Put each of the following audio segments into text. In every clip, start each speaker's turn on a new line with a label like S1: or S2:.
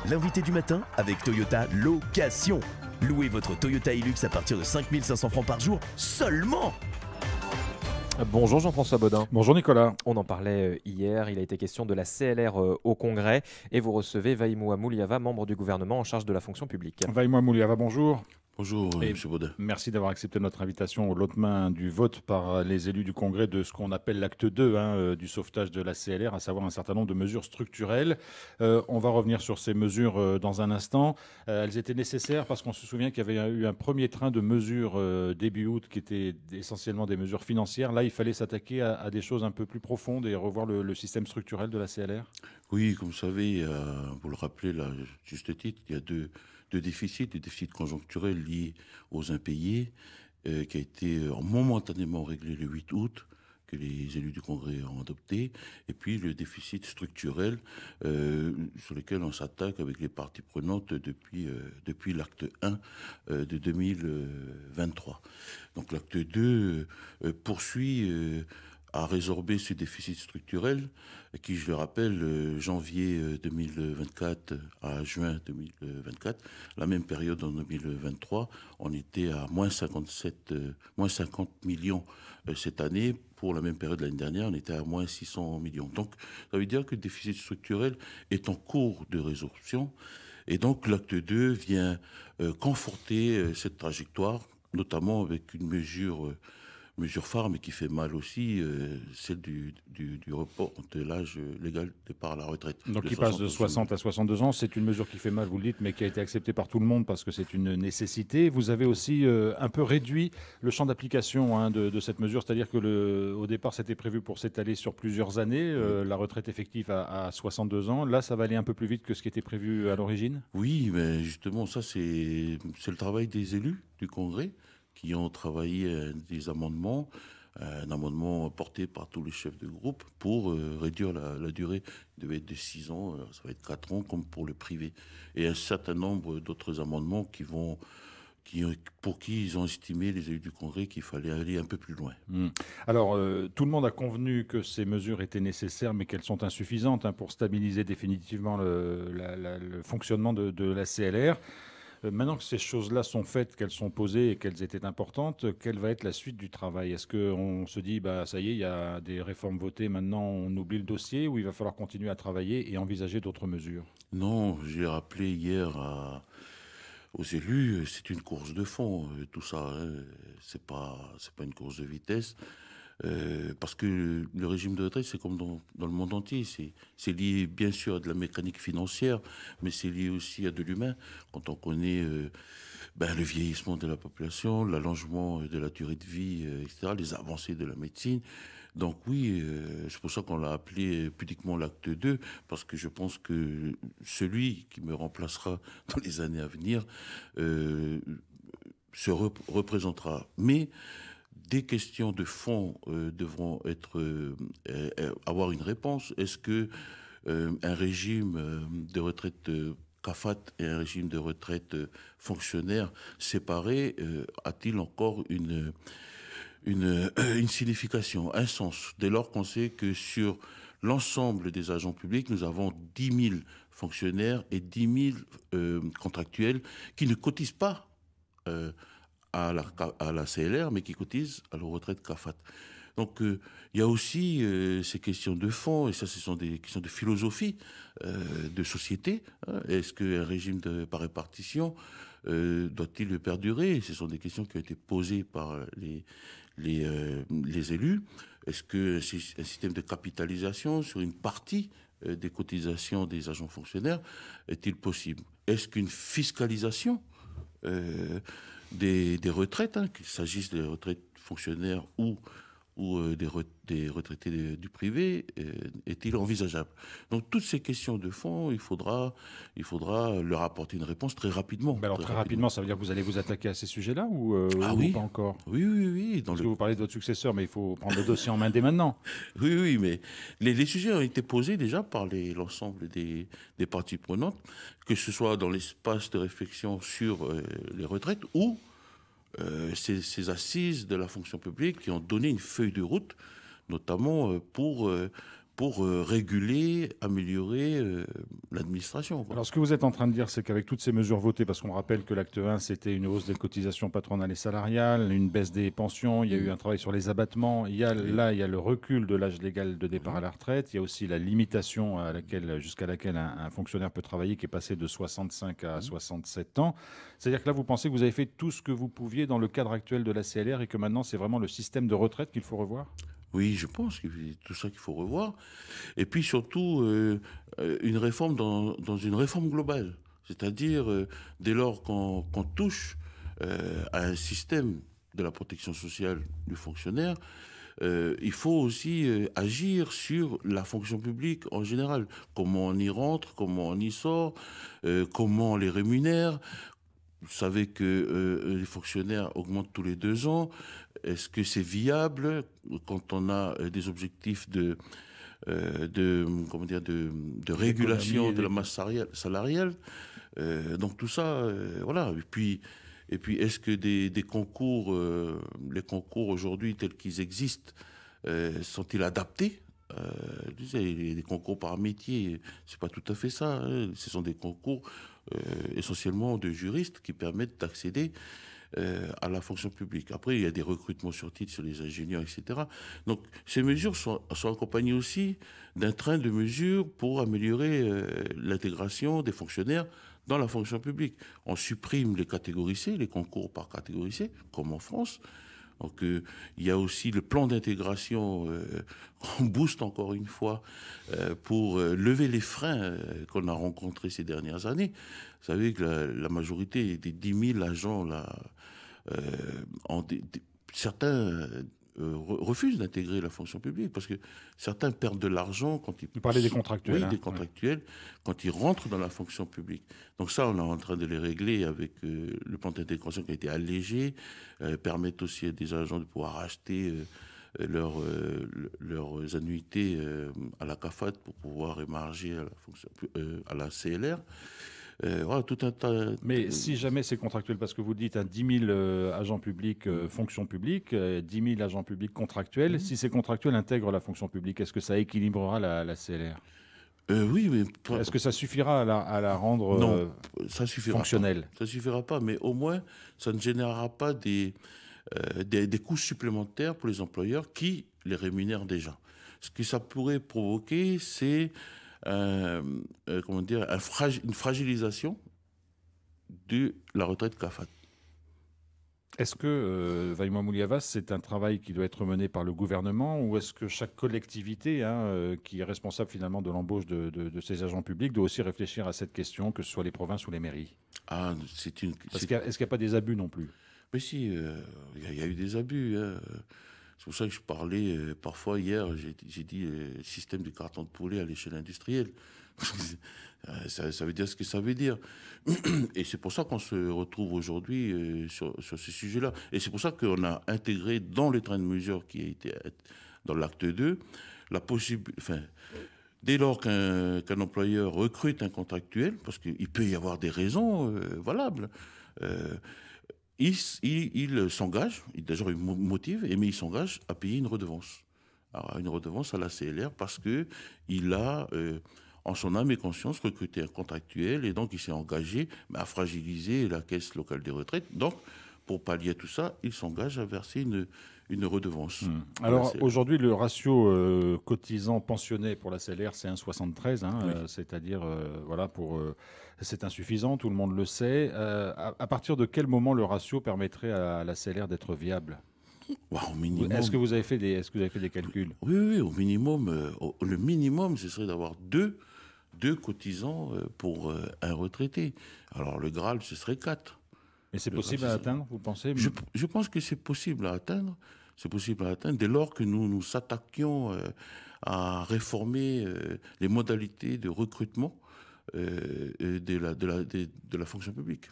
S1: L'invité du matin avec Toyota Location. Louez votre Toyota Hilux à partir de 5 500 francs par jour seulement.
S2: Bonjour Jean-François Bodin.
S3: Bonjour Nicolas.
S2: On en parlait hier, il a été question de la CLR au Congrès et vous recevez Vaïmoua Mouliava, membre du gouvernement en charge de la fonction publique.
S3: Vaïmoua Mouliava, bonjour.
S4: Bonjour,
S3: Et
S4: M. Baudin.
S3: Merci d'avoir accepté notre invitation au lendemain du vote par les élus du Congrès de ce qu'on appelle l'acte 2 du sauvetage de la CLR, à savoir un certain nombre de mesures structurelles. On va revenir sur ces mesures dans un instant. Elles étaient nécessaires parce qu'on se souvient qu'il y avait eu un premier train de mesures début août qui étaient essentiellement des mesures financières. Là, il fallait s'attaquer à des choses un peu plus profondes et revoir le système structurel de la CLR.
S4: Oui, comme vous savez, vous le rappelez là, juste titre, il y a deux déficits, des déficits conjoncturels liés aux impayés, qui a été momentanément réglé le 8 août, que les élus du Congrès ont adopté, et puis le déficit structurel sur lequel on s'attaque avec les parties prenantes depuis l'acte 1 de 2023. Donc l'acte 2 poursuit à résorber ce déficit structurel qui, je le rappelle, janvier 2024 à juin 2024, la même période en 2023, on était à moins 50 millions cette année. Pour la même période l'année dernière, on était à moins 600 millions. Donc, ça veut dire que le déficit structurel est en cours de résorption. Et donc, l'acte 2 vient conforter cette trajectoire, notamment avec une mesure phare, mais qui fait mal aussi, celle du report de l'âge légal de départ à la retraite.
S3: Donc qui passe de 60 à 62 ans, c'est une mesure qui fait mal, vous le dites, mais qui a été acceptée par tout le monde parce que c'est une nécessité. Vous avez aussi un peu réduit le champ d'application de cette mesure, c'est-à-dire que au départ c'était prévu pour s'étaler sur plusieurs années, la retraite effective à 62 ans. Là, ça va aller un peu plus vite que ce qui était prévu à l'origine.
S4: Oui, mais justement, ça c'est le travail des élus du Congrès qui ont travaillé des amendements, un amendement porté par tous les chefs de groupe pour réduire la durée. Il devait être de 6 ans, ça va être 4 ans comme pour le privé. Et un certain nombre d'autres amendements pour qui ils ont estimé, les élus du Congrès, qu'il fallait aller un peu plus loin.
S3: Alors, tout le monde a convenu que ces mesures étaient nécessaires, mais qu'elles sont insuffisantes pour stabiliser définitivement le fonctionnement de la CLR. Maintenant que ces choses-là sont faites, qu'elles sont posées et qu'elles étaient importantes, quelle va être la suite du travail? Est-ce qu'on se dit, ça y est, il y a des réformes votées, maintenant on oublie le dossier, ou il va falloir continuer à travailler et envisager d'autres mesures?
S4: Non, j'ai rappelé hier aux élus, c'est une course de fond, tout ça. C'est pas une course de vitesse. Parce que le régime de retraite, c'est comme dans le monde entier. C'est lié bien sûr à de la mécanique financière, mais c'est lié aussi à de l'humain. Quand on connaît le vieillissement de la population, l'allongement de la durée de vie, etc., les avancées de la médecine. Donc oui, c'est pour ça qu'on l'a appelé pudiquement l'acte 2, parce que je pense que celui qui me remplacera dans les années à venir se représentera. Mais des questions de fond devront avoir une réponse. Est-ce que un régime de retraite CAFAT et un régime de retraite fonctionnaire séparé a-t-il encore une signification, un sens, dès lors qu'on sait que sur l'ensemble des agents publics, nous avons 10 000 fonctionnaires et 10 000 contractuels qui ne cotisent pas à la CLR, mais qui cotisent à la retraite CAFAT. Donc, il y a aussi ces questions de fond, et ça, ce sont des questions de philosophie, de société. Est-ce qu'un régime par répartition doit-il perdurer? Ce sont des questions qui ont été posées par les élus. Est-ce qu'un système de capitalisation sur une partie des cotisations des agents fonctionnaires est-il possible? Est-ce qu'une fiscalisation des retraites, qu'il s'agisse des retraites fonctionnaires ou des retraités du privé, est-il envisageable? Donc toutes ces questions de fond, il faudra leur apporter une réponse très rapidement.
S3: Alors très rapidement, ça veut dire que vous allez vous attaquer à ces sujets-là ou
S4: oui.
S3: Pas encore?
S4: Oui.
S3: Parce que vous parlez de votre successeur, mais il faut prendre le dossier en main dès maintenant.
S4: Oui, mais les sujets ont été posés déjà par l'ensemble des parties prenantes, que ce soit dans l'espace de réflexion sur les retraites ou ces assises de la fonction publique qui ont donné une feuille de route, notamment pour pour réguler, améliorer l'administration.
S3: Alors, ce que vous êtes en train de dire, c'est qu'avec toutes ces mesures votées, parce qu'on rappelle que l'acte 1, c'était une hausse des cotisations patronales et salariales, une baisse des pensions, il y a eu un travail sur les abattements, il y a le recul de l'âge légal de départ à la retraite, il y a aussi la limitation jusqu'à laquelle un fonctionnaire peut travailler, qui est passé de 65 à 67 ans. C'est-à-dire que là, vous pensez que vous avez fait tout ce que vous pouviez dans le cadre actuel de la CLR et que maintenant, c'est vraiment le système de retraite qu'il faut revoir ?
S4: Oui, je pense que c'est tout ça qu'il faut revoir. Et puis surtout, une réforme dans une réforme globale. C'est-à-dire, dès lors qu'on touche à un système de la protection sociale du fonctionnaire, il faut aussi agir sur la fonction publique en général. Comment on y rentre, comment on y sort, comment on les rémunère. Vous savez que les fonctionnaires augmentent tous les 2 ans. Est-ce que c'est viable quand on a des objectifs de régulation de la masse salariale donc tout ça, voilà. Et puis est-ce que des concours, les concours aujourd'hui tels qu'ils existent, sont-ils adaptés? Les concours par métier, c'est pas tout à fait ça, hein. Ce sont des concours essentiellement de juristes qui permettent d'accéder à la fonction publique. Après, il y a des recrutements sur titre sur les ingénieurs, etc. Donc, ces mesures sont accompagnées aussi d'un train de mesures pour améliorer l'intégration des fonctionnaires dans la fonction publique. On supprime les catégories C, les concours par catégorie C, comme en France. Donc, il y a aussi le plan d'intégration qu'on booste encore une fois pour lever les freins qu'on a rencontrés ces dernières années. Vous savez que la majorité des 10 000 agents, là, certains refusent d'intégrer la fonction publique parce que certains perdent de l'argent quand ils...
S3: Vous parlez des contractuels.
S4: Oui, des contractuels, quand ils rentrent dans la fonction publique. Donc ça, on est en train de les régler avec le plan d'intégration qui a été allégé, permettre aussi à des agents de pouvoir acheter leurs annuités à la CAFAD pour pouvoir émarger à la CLR. Voilà, tout un tas.
S3: Mais si jamais c'est contractuel, parce que vous dites 10 000 agents publics fonction publique, 10 000 agents publics contractuels, si c'est contractuel intègre la fonction publique, est-ce que ça équilibrera la CLR ?
S4: Oui, mais...
S3: Est-ce que ça suffira à la rendre
S4: non, ça suffira
S3: fonctionnelle ?
S4: Ça ne suffira pas, mais au moins, ça ne générera pas des coûts supplémentaires pour les employeurs qui les rémunèrent déjà. Ce que ça pourrait provoquer, c'est une fragilisation de la retraite CAFAD.
S3: Est-ce que, Vaïmoa Mouliavas, c'est un travail qui doit être mené par le gouvernement ou est-ce que chaque collectivité qui est responsable finalement de l'embauche de ces agents publics doit aussi réfléchir à cette question, que ce soit les provinces ou les mairies ? Est-ce qu'il n'y a pas des abus non plus ?
S4: Mais si, il y a eu des abus. Hein. C'est pour ça que je parlais parfois hier, j'ai dit système du carton de poulet à l'échelle industrielle. Ça veut dire ce que ça veut dire. Et c'est pour ça qu'on se retrouve aujourd'hui sur ce sujet-là. Et c'est pour ça qu'on a intégré dans le train de mesures qui a été dans l'acte 2, la possibilité... Enfin, dès lors qu'un employeur recrute un contractuel, parce qu'il peut y avoir des raisons valables, il s'engage, d'ailleurs il motive, mais il s'engage à payer une redevance. Alors, une redevance à la CLR parce qu'il a, en son âme et conscience, recruté un contractuel et donc il s'est engagé à fragiliser la caisse locale des retraites. Donc, pour pallier à tout ça, il s'engage à verser une redevance.
S3: Alors aujourd'hui, le ratio cotisant-pensionné pour la CLR, c'est 1,73, oui. C'est-à-dire, c'est insuffisant, tout le monde le sait. À partir de quel moment le ratio permettrait à la CLR d'être viable ?
S4: Au minimum.
S3: Est-ce que vous avez fait des calculs ?
S4: Oui, au minimum. Le minimum, ce serait d'avoir deux cotisants pour un retraité. Alors le Graal, ce serait 4.
S3: Mais c'est possible à atteindre, vous pensez ?
S4: Je pense que c'est possible à atteindre. C'est possible à atteindre dès lors que nous nous attaquions à réformer les modalités de recrutement de la fonction publique.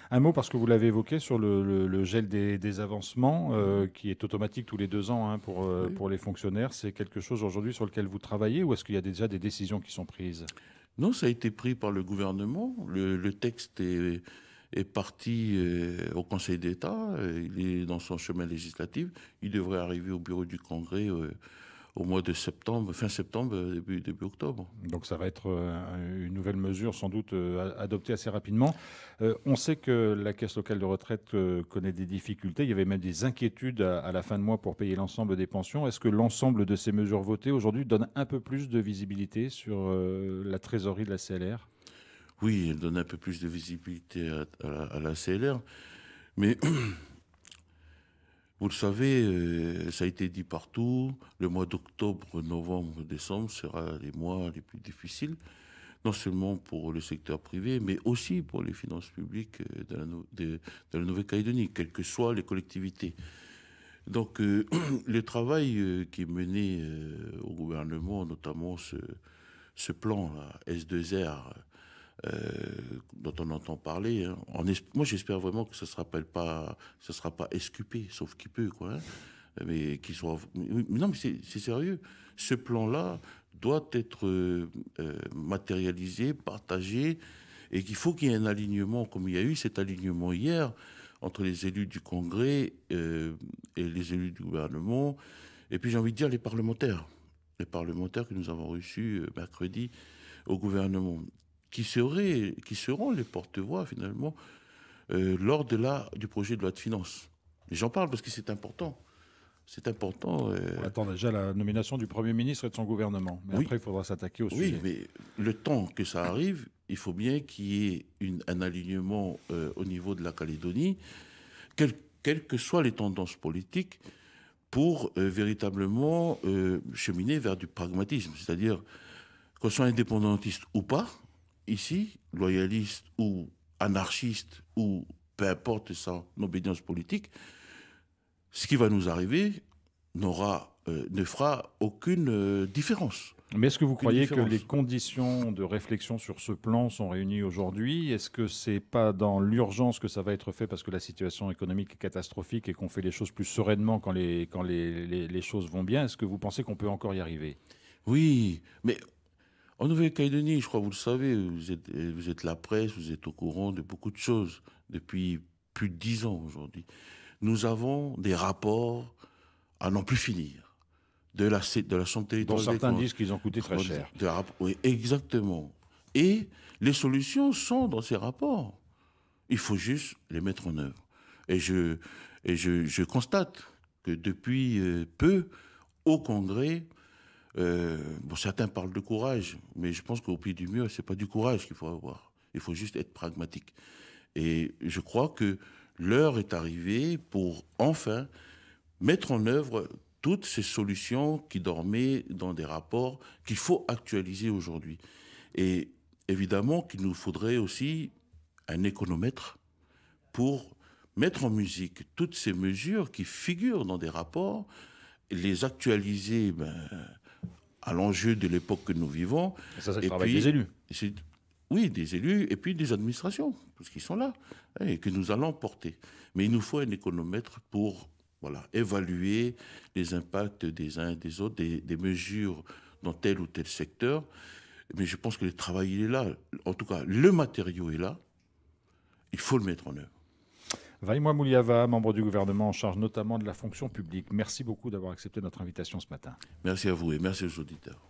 S3: Un mot, parce que vous l'avez évoqué, sur le gel des avancements, qui est automatique tous les 2 ans pour les fonctionnaires. C'est quelque chose aujourd'hui sur lequel vous travaillez ou est-ce qu'il y a déjà des décisions qui sont prises ?
S4: Non, ça a été pris par le gouvernement. Le texte est parti au Conseil d'État. Il est dans son chemin législatif. Il devrait arriver au bureau du Congrès au mois de septembre, fin septembre, début octobre.
S3: Donc ça va être une nouvelle mesure sans doute adoptée assez rapidement. On sait que la caisse locale de retraite connaît des difficultés. Il y avait même des inquiétudes à la fin de mois pour payer l'ensemble des pensions. Est-ce que l'ensemble de ces mesures votées aujourd'hui donne un peu plus de visibilité sur la trésorerie de la CLR ?
S4: Oui, elle donne un peu plus de visibilité à la CLR. Mais vous le savez, ça a été dit partout, le mois d'octobre, novembre, décembre sera les mois les plus difficiles, non seulement pour le secteur privé, mais aussi pour les finances publiques de la Nouvelle-Calédonie, quelles que soient les collectivités. Donc le travail qui est mené au gouvernement, notamment ce plan là, S2R, dont on entend parler. Hein. Moi, j'espère vraiment que ça ne sera pas SQP, sauf qui peut, quoi. Hein. Mais qu'il soit. Non, mais c'est sérieux. Ce plan-là doit être matérialisé, partagé, et qu'il faut qu'il y ait un alignement, comme il y a eu cet alignement hier entre les élus du Congrès et les élus du gouvernement, et puis j'ai envie de dire les parlementaires que nous avons reçus mercredi au gouvernement, qui seront les porte-voix finalement lors du projet de loi de finances. Et j'en parle parce que c'est important. C'est important.
S3: On attend déjà la nomination du Premier ministre et de son gouvernement. Mais
S4: oui.
S3: Après, il faudra s'attaquer au sujet.
S4: Oui, mais le temps que ça arrive, il faut bien qu'il y ait un alignement au niveau de la Calédonie, quelles que soient les tendances politiques, pour véritablement cheminer vers du pragmatisme. C'est-à-dire, qu'on soit indépendantiste ou pas, ici, loyaliste ou anarchiste, ou peu importe son obédience politique, ce qui va nous arriver ne fera aucune différence.
S3: Mais est-ce que vous croyez que les conditions de réflexion sur ce plan sont réunies aujourd'hui ? Est-ce que ce n'est pas dans l'urgence que ça va être fait parce que la situation économique est catastrophique et qu'on fait les choses plus sereinement quand les choses vont bien ? Est-ce que vous pensez qu'on peut encore y arriver ?
S4: Oui, mais en Nouvelle-Calédonie, je crois que vous le savez, vous êtes la presse, vous êtes au courant de beaucoup de choses depuis plus de 10 ans aujourd'hui. Nous avons des rapports à n'en plus finir de la Chambre territoriale.
S3: Dont certains disent qu'ils ont coûté très cher.
S4: Oui, exactement. Et les solutions sont dans ces rapports. Il faut juste les mettre en œuvre. Et je constate que depuis peu, au Congrès, certains parlent de courage, mais je pense qu'au pied du mur, ce n'est pas du courage qu'il faut avoir. Il faut juste être pragmatique. Et je crois que l'heure est arrivée pour enfin mettre en œuvre toutes ces solutions qui dormaient dans des rapports qu'il faut actualiser aujourd'hui. Et évidemment qu'il nous faudrait aussi un économètre pour mettre en musique toutes ces mesures qui figurent dans des rapports, les actualiser à l'enjeu de l'époque que nous vivons.
S3: Et ça, c'est le travail des élus.
S4: Oui, des élus et puis des administrations, parce qu'ils sont là, et que nous allons porter. Mais il nous faut un économètre pour évaluer les impacts des uns et des autres, des mesures dans tel ou tel secteur. Mais je pense que le travail, il est là. En tout cas, le matériau est là. Il faut le mettre en œuvre.
S3: Vaïmoua Mouliava, membre du gouvernement en charge notamment de la fonction publique. Merci beaucoup d'avoir accepté notre invitation ce matin.
S4: Merci à vous et merci aux auditeurs.